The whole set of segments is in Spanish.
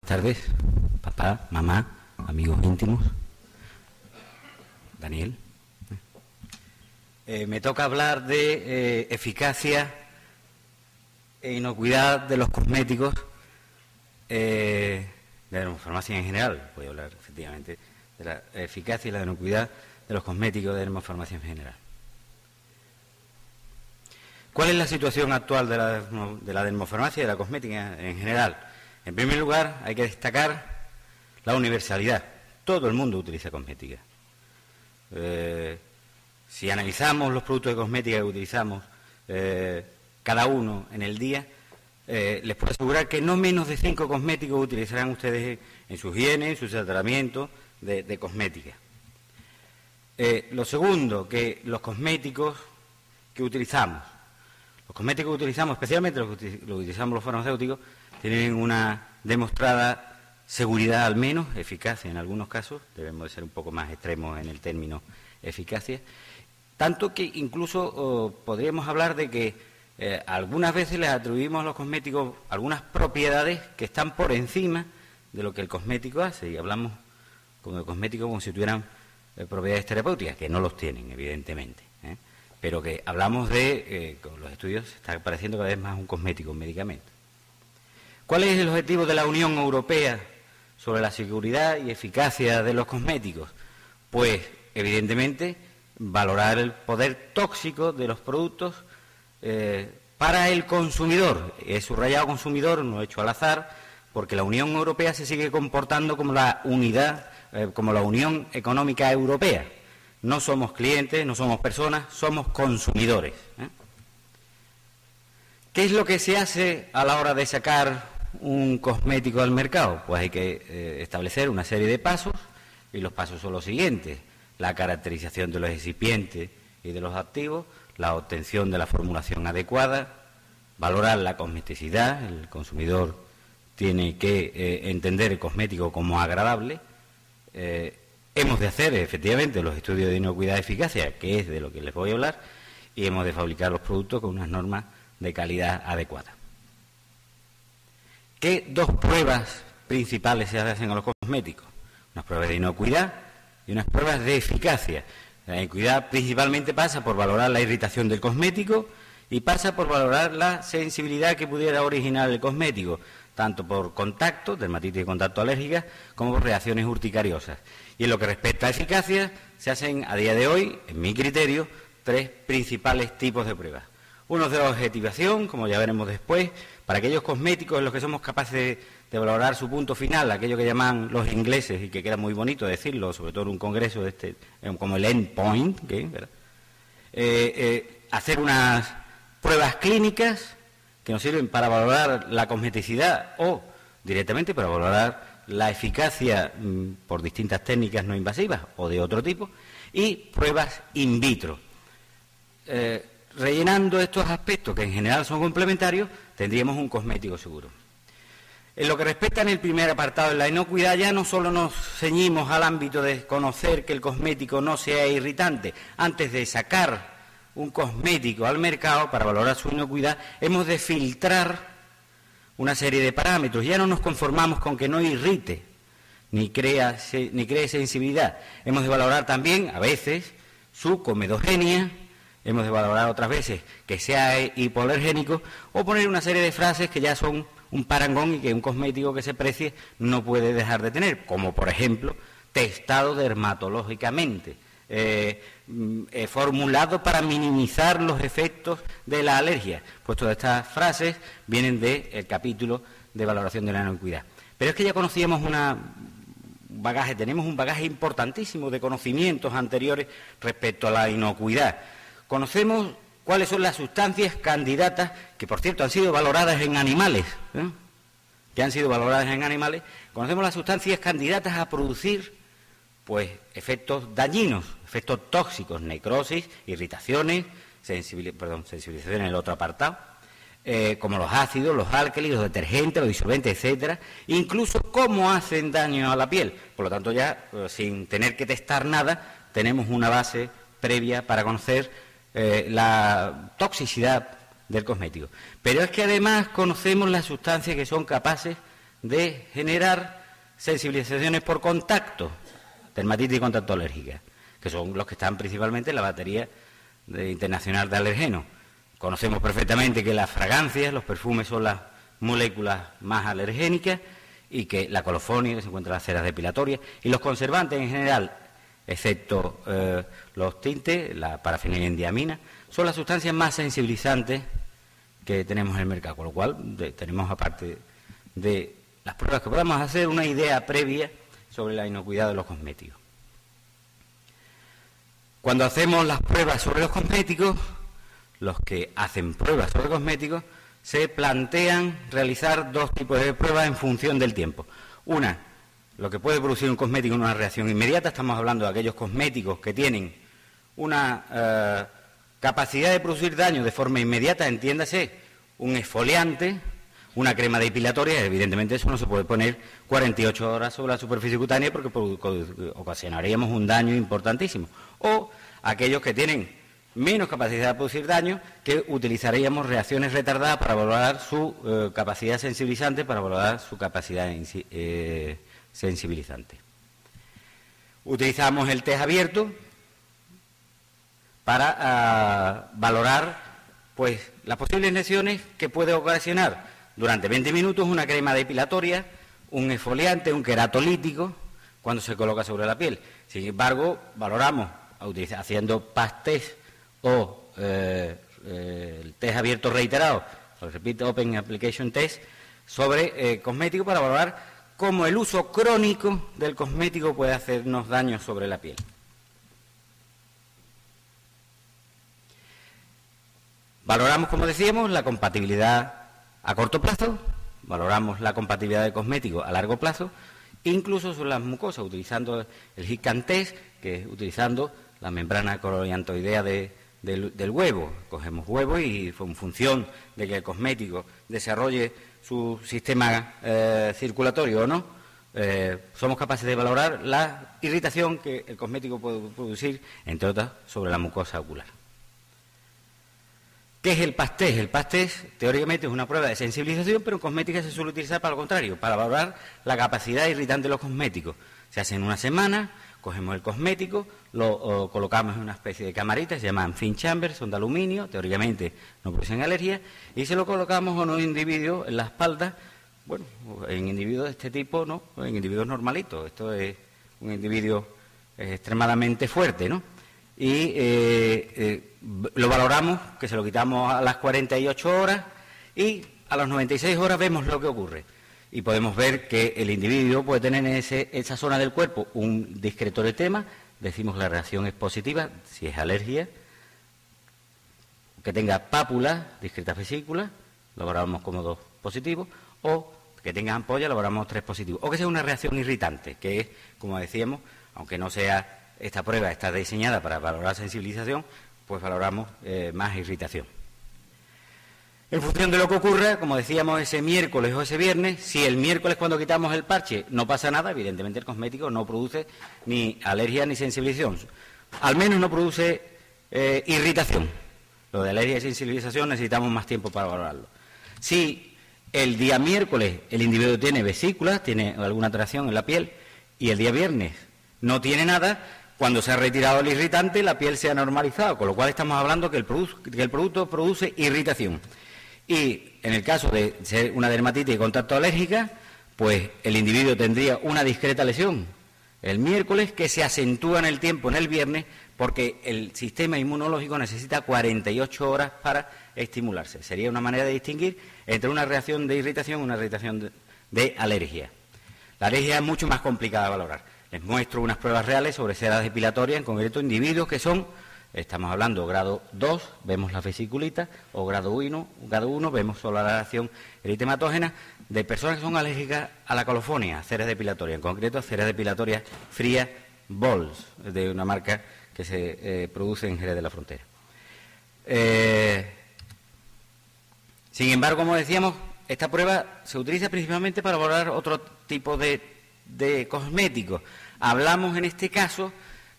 tardes, papá, mamá, amigos íntimos. Daniel. Me toca hablar de eficacia e inocuidad de los cosméticos, de la dermofarmacia en general. Voy a hablar efectivamente de la eficacia y la inocuidad de los cosméticos de dermofarmacia en general. ¿Cuál es la situación actual de la dermofarmacia y de la cosmética en general? En primer lugar, hay que destacar la universalidad. Todo el mundo utiliza cosmética. Si analizamos los productos de cosmética que utilizamos cada uno en el día, les puedo asegurar que no menos de 5 cosméticos utilizarán ustedes en su higiene, en su tratamiento de cosmética. Lo segundo, que los cosméticos que utilizamos, especialmente los que utilizamos los farmacéuticos, tienen una demostrada seguridad, al menos, eficacia en algunos casos. Debemos de ser un poco más extremos en el término eficacia, tanto que incluso podríamos hablar de que algunas veces les atribuimos a los cosméticos algunas propiedades que están por encima de lo que el cosmético hace, y hablamos como de cosméticos como si tuvieran propiedades terapéuticas, que no los tienen, evidentemente, pero que hablamos de, con los estudios, está pareciendo cada vez más un cosmético, un medicamento. ¿Cuál es el objetivo de la Unión Europea sobre la seguridad y eficacia de los cosméticos? Pues, evidentemente, valorar el poder tóxico de los productos para el consumidor. He subrayado consumidor, no he hecho al azar, porque la Unión Europea se sigue comportando como la unidad, como la Unión Económica Europea. No somos clientes, no somos personas, somos consumidores. ¿Qué es lo que se hace a la hora de sacar un cosmético al mercado? Pues hay que establecer una serie de pasos, y los pasos son los siguientes: la caracterización de los excipientes y de los activos, la obtención de la formulación adecuada, valorar la cosmeticidad. El consumidor tiene que entender el cosmético como agradable. Hemos de hacer, efectivamente, los estudios de inocuidad y eficacia, que es de lo que les voy a hablar, y hemos de fabricar los productos con unas normas de calidad adecuadas. ¿Qué dos pruebas principales se hacen a los cosméticos? Unas pruebas de inocuidad y unas pruebas de eficacia. La inocuidad principalmente pasa por valorar la irritación del cosmético y pasa por valorar la sensibilidad que pudiera originar el cosmético, tanto por contacto, dermatitis de contacto alérgica, como por reacciones urticariosas. Y en lo que respecta a eficacia, se hacen a día de hoy, en mi criterio, 3 principales tipos de pruebas. Uno de objetivación, como ya veremos después, para aquellos cosméticos en los que somos capaces de valorar su punto final, aquello que llaman los ingleses, y que queda muy bonito decirlo, sobre todo en un congreso como el endpoint, hacer unas pruebas clínicas que nos sirven para valorar la cosmeticidad o directamente para valorar la eficacia por distintas técnicas no invasivas o de otro tipo, y pruebas in vitro. Rellenando estos aspectos, que en general son complementarios, tendríamos un cosmético seguro. En lo que respecta en el primer apartado, en la inocuidad, ya no solo nos ceñimos al ámbito de conocer que el cosmético no sea irritante. Antes de sacar un cosmético al mercado para valorar su inocuidad, hemos de filtrar una serie de parámetros. Ya no nos conformamos con que no irrite ni cree sensibilidad. Hemos de valorar también, a veces, su comedogenia. Hemos de valorar otras veces que sea hipoalergénico, o poner una serie de frases que ya son un parangón y que un cosmético que se precie no puede dejar de tener, como por ejemplo, testado dermatológicamente, formulado para minimizar los efectos de la alergia. Pues todas estas frases vienen del capítulo de valoración de la inocuidad. Pero es que ya conocíamos tenemos un bagaje importantísimo de conocimientos anteriores respecto a la inocuidad. Conocemos cuáles son las sustancias candidatas, que por cierto han sido valoradas en animales, Conocemos las sustancias candidatas a producir, pues, efectos dañinos, efectos tóxicos, necrosis, irritaciones, sensibilización en el otro apartado, como los ácidos, los álcalis, los detergentes, los disolventes, etcétera, incluso cómo hacen daño a la piel. Por lo tanto, ya sin tener que testar nada, tenemos una base previa para conocer la toxicidad del cosmético. Pero es que además conocemos las sustancias que son capaces de generar sensibilizaciones por contacto, dermatitis y contacto alérgica, que son los que están principalmente en la batería internacional de alergenos. Conocemos perfectamente que las fragancias, los perfumes son las moléculas más alergénicas y que la colofonia, que se encuentra en las ceras depilatorias, y los conservantes en general, excepto los tintes, la parafenildiamina, son las sustancias más sensibilizantes que tenemos en el mercado, con lo cual tenemos, aparte de las pruebas que podamos hacer, una idea previa sobre la inocuidad de los cosméticos. Cuando hacemos las pruebas sobre los cosméticos, los que hacen pruebas sobre cosméticos se plantean realizar dos tipos de pruebas en función del tiempo. Una, lo que puede producir un cosmético en una reacción inmediata. Estamos hablando de aquellos cosméticos que tienen una capacidad de producir daño de forma inmediata, entiéndase, un exfoliante, una crema depilatoria. Evidentemente eso no se puede poner 48 horas sobre la superficie cutánea porque ocasionaríamos un daño importantísimo. O aquellos que tienen menos capacidad de producir daño, que utilizaríamos reacciones retardadas para valorar su capacidad sensibilizante, para valorar su capacidad sensibilizante. Utilizamos el test abierto para valorar pues las posibles lesiones que puede ocasionar durante 20 minutos una crema depilatoria, un exfoliante, un queratolítico, cuando se coloca sobre la piel. Sin embargo, valoramos haciendo PAS test o el test abierto reiterado, el Repeat Open Application Test, sobre cosméticos para valorar cómo el uso crónico del cosmético puede hacernos daño sobre la piel. Valoramos, como decíamos, la compatibilidad a corto plazo, valoramos la compatibilidad del cosmético a largo plazo, incluso sobre las mucosas, utilizando el HICAN test, que es utilizando la membrana coroiantoidea del huevo. Cogemos huevo y en función de que el cosmético desarrolle su sistema circulatorio o no, somos capaces de valorar la irritación que el cosmético puede producir, entre otras, sobre la mucosa ocular. ¿Qué es el PAS test? El PAS test, teóricamente, es una prueba de sensibilización, pero en cosmética se suele utilizar para lo contrario, para valorar la capacidad irritante de los cosméticos. Se hace en una semana, cogemos el cosmético, lo colocamos en una especie de camaritas, se llaman thin chambers, son de aluminio, teóricamente no producen alergia, y se lo colocamos a unos individuos en la espalda. Bueno, en individuos de este tipo no, en individuos normalitos. Esto es un individuo extremadamente fuerte, ¿no? Y lo valoramos, que se lo quitamos a las 48 horas y a las 96 horas vemos lo que ocurre. Y podemos ver que el individuo puede tener en esa zona del cuerpo un discreto eritema, decimos la reacción es positiva, si es alergia, que tenga pápulas, discretas vesículas, lo valoramos como 2 positivos, o que tenga ampolla, lo valoramos 3 positivos, o que sea una reacción irritante, que es, como decíamos, aunque no sea, esta prueba está diseñada para valorar sensibilización, pues valoramos más irritación. En función de lo que ocurra, como decíamos, ese miércoles o ese viernes, si el miércoles cuando quitamos el parche no pasa nada, evidentemente el cosmético no produce ni alergia ni sensibilización. Al menos no produce irritación. Lo de alergia y sensibilización necesitamos más tiempo para valorarlo. Si el día miércoles el individuo tiene vesículas, tiene alguna alteración en la piel, y el día viernes no tiene nada, cuando se ha retirado el irritante la piel se ha normalizado, con lo cual estamos hablando que el producto produce irritación. Y en el caso de ser una dermatitis de contacto alérgica, pues el individuo tendría una discreta lesión el miércoles que se acentúa en el tiempo en el viernes, porque el sistema inmunológico necesita 48 horas para estimularse. Sería una manera de distinguir entre una reacción de irritación y una reacción de alergia. La alergia es mucho más complicada de valorar. Les muestro unas pruebas reales sobre ceras depilatorias, en concreto individuos que son, estamos hablando grado 2, vemos la vesiculita, o grado 1, vemos solo la reacción eritematógena, de personas que son alérgicas a la colofonia, ceras depilatorias, en concreto ceras depilatorias frías Bols, de una marca que se produce en Jerez de la Frontera. Sin embargo, como decíamos, esta prueba se utiliza principalmente para valorar otro tipo de cosméticos. Hablamos en este caso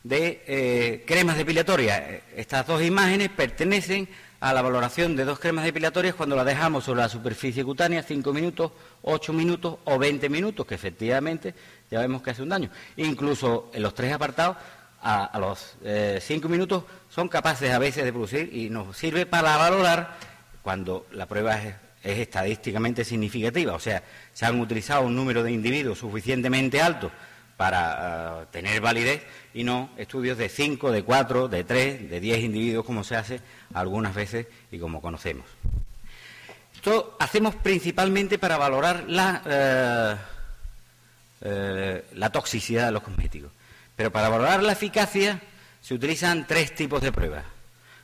de cremas depilatorias. Estas dos imágenes pertenecen a la valoración de 2 cremas depilatorias cuando las dejamos sobre la superficie cutánea 5 minutos, 8 minutos o 20 minutos, que efectivamente ya vemos que hace un daño. Incluso en los 3 apartados, a los 5 minutos son capaces a veces de producir, y nos sirve para valorar cuando la prueba es estadísticamente significativa, o sea, se han utilizado un número de individuos suficientemente alto para tener validez, y no estudios de 5, de 4, de 3, de 10 individuos, como se hace algunas veces y como conocemos. Esto hacemos principalmente para valorar la toxicidad de los cosméticos, pero para valorar la eficacia se utilizan 3 tipos de pruebas.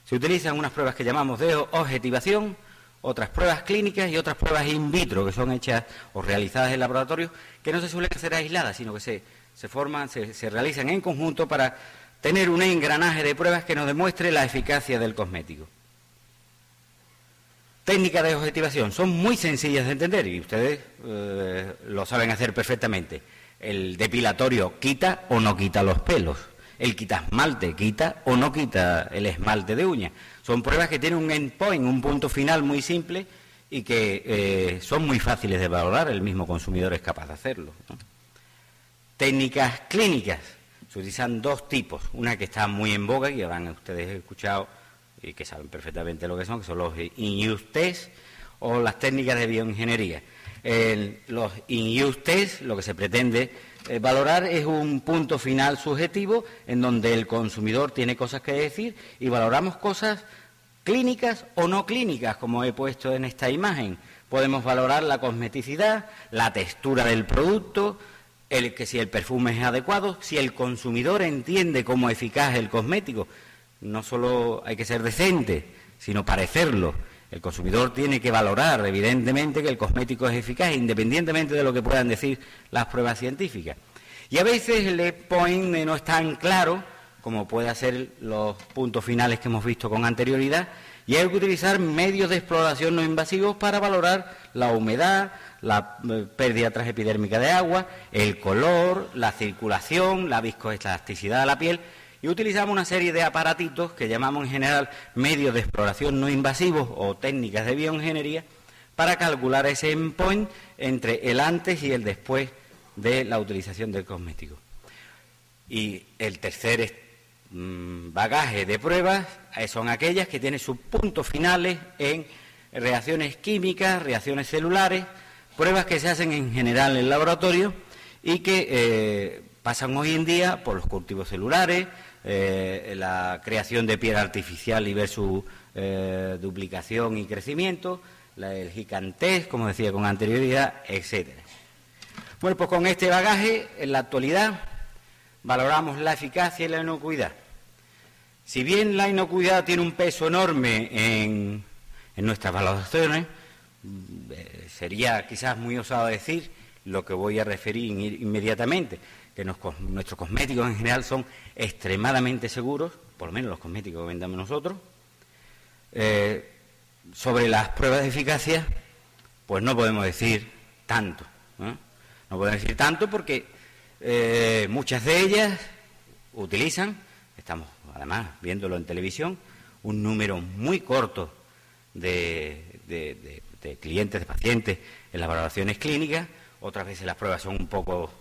Se utilizan unas pruebas que llamamos de objetivación, otras pruebas clínicas y otras pruebas in vitro, que son hechas o realizadas en laboratorio, que no se suelen hacer aisladas, sino que se forman, se realizan en conjunto para tener un engranaje de pruebas que nos demuestre la eficacia del cosmético. Técnicas de objetivación son muy sencillas de entender y ustedes lo saben hacer perfectamente. El depilatorio quita o no quita los pelos. El quitasmalte quita o no quita el esmalte de uña. Son pruebas que tienen un endpoint, un punto final muy simple y que son muy fáciles de valorar, el mismo consumidor es capaz de hacerlo, ¿no? Técnicas clínicas. Se utilizan 2 tipos. Una que está muy en boga, y habrán ustedes escuchado y que saben perfectamente lo que son los in-use test o las técnicas de bioingeniería. Los in-use test, lo que se pretende valorar es un punto final subjetivo en donde el consumidor tiene cosas que decir y valoramos cosas clínicas o no clínicas, como he puesto en esta imagen. Podemos valorar la cosmeticidad, la textura del producto, que si el perfume es adecuado, si el consumidor entiende cómo eficaz es el cosmético. No solo hay que ser decente, sino parecerlo. El consumidor tiene que valorar, evidentemente, que el cosmético es eficaz, independientemente de lo que puedan decir las pruebas científicas. Y a veces el endpoint no es tan claro como puede ser los puntos finales que hemos visto con anterioridad, y hay que utilizar medios de exploración no invasivos para valorar la humedad, la pérdida transepidérmica de agua, el color, la circulación, la viscoelasticidad de la piel, y utilizamos una serie de aparatitos que llamamos en general medios de exploración no invasivos o técnicas de bioingeniería para calcular ese endpoint entre el antes y el después de la utilización del cosmético. Y el tercer bagaje de pruebas son aquellas que tienen sus puntos finales en reacciones químicas, reacciones celulares, pruebas que se hacen en general en el laboratorio y que pasan hoy en día por los cultivos celulares, la creación de piel artificial y ver su duplicación y crecimiento, el gigantesco, como decía con anterioridad, etcétera. Bueno, pues con este bagaje, en la actualidad, valoramos la eficacia y la inocuidad. Si bien la inocuidad tiene un peso enorme en nuestras valoraciones, sería quizás muy osado decir lo que voy a referir inmediatamente, que nuestros cosméticos en general son extremadamente seguros, por lo menos los cosméticos que vendamos nosotros. Sobre las pruebas de eficacia, pues no podemos decir tanto, ¿no? No podemos decir tanto porque muchas de ellas utilizan, estamos además viéndolo en televisión, un número muy corto de clientes, de pacientes en las valoraciones clínicas, otras veces las pruebas son un poco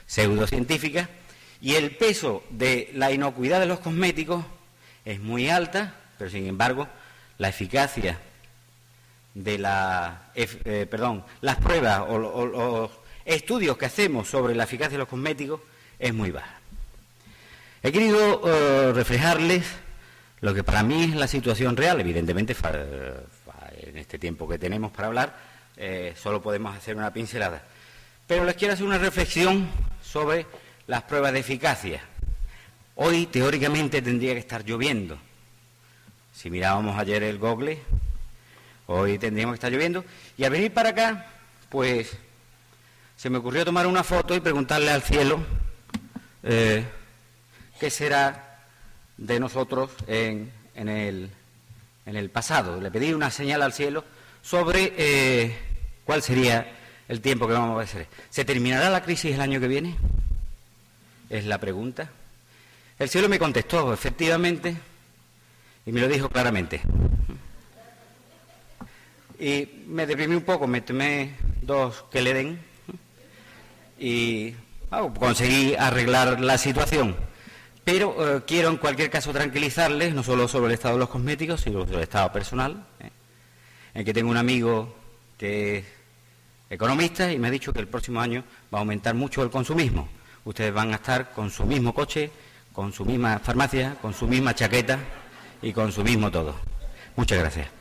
pseudocientíficas, y el peso de la inocuidad de los cosméticos es muy alta, pero sin embargo la eficacia de las pruebas o los estudios que hacemos sobre la eficacia de los cosméticos es muy baja. He querido reflejarles lo que para mí es la situación real. Evidentemente, en este tiempo que tenemos para hablar, solo podemos hacer una pincelada. Pero les quiero hacer una reflexión sobre las pruebas de eficacia. Hoy, teóricamente, tendría que estar lloviendo. Si mirábamos ayer el Google, hoy tendríamos que estar lloviendo. Y al venir para acá, pues, se me ocurrió tomar una foto y preguntarle al cielo qué será de nosotros en el pasado. Le pedí una señal al cielo sobre cuál sería el tiempo que vamos a hacer. ¿Se terminará la crisis el año que viene? Es la pregunta. El cielo me contestó, efectivamente, y me lo dijo claramente. Y me deprimí un poco, me tomé 2 que le den y conseguí arreglar la situación. Pero quiero en cualquier caso tranquilizarles, no solo sobre el estado de los cosméticos, sino sobre el estado personal, en que tengo un amigo que es economista y me ha dicho que el próximo año va a aumentar mucho el consumismo. Ustedes van a estar con su mismo coche, con su misma farmacia, con su misma chaqueta y con su mismo todo. Muchas gracias.